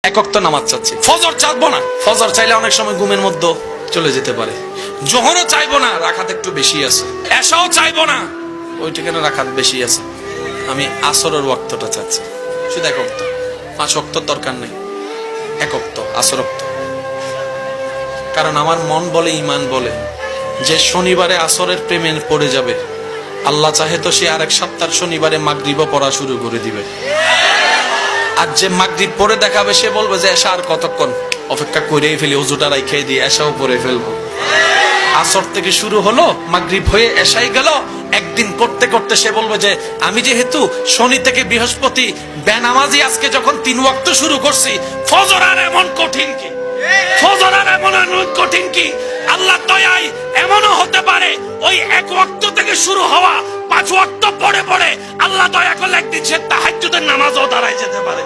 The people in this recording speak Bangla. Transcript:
এক ওয়াক্ত নামাজ চাচ্ছি, ফজর চাইবো না। ফজর চাইলে অনেক সময় ঘুমের মধ্যে চলে যেতে পারে। জোহরও চাইবো না, রাখাত একটু বেশি আছে। এশাও চাইবো না, ওই ঠিকানা রাখাত বেশি আছে। আমি আসরের ওয়াক্তটা চাচ্ছি, শুধু এক ওয়াক্ত, 5 ওয়াক্ত দরকার নেই, এক ওয়াক্ত আসর ওয়াক্ত। কারণ আমার মন বলে, ইমান বলে যে শনিবারে আসরের প্রেমে পড়ে যাবে, আল্লাহ চাহে তো সে আরেক সপ্তাহ শনিবারে মাগরিবও পড়া শুরু করে দিবে। আর যে মাগরিব পড়ে দেখাবে সে বলবে যে এশা আর কতক্ষণ, অপেক্ষা করেই ফেলি, ওযুটা রাইখাই দিয়ে এশাও পড়ে ফেলবো। আসর থেকে শুরু হলো, মাগরিব হয়ে এশাই গেল, একদিন করতে করতে সে বলবে যে আমি যেহেতু শনি থেকে বৃহস্পতি বেনামাজি আজকে যখন 3 ওয়াক্ত শুরু করছি, ফজর আর এমন কঠিন কি, ফজর আর এমন কঠিন কি, আল্লাহ দয়ায় এমনও হতে পারে ওই 1 ওয়াক্ত থেকে শুরু হওয়া 5 ওয়াক্ত পড়ে পড়ে আল্লাহ দয়া করলে একদিন সে তাহাজ্জুদের নামাজও দাঁড়ায় যেতে পারে।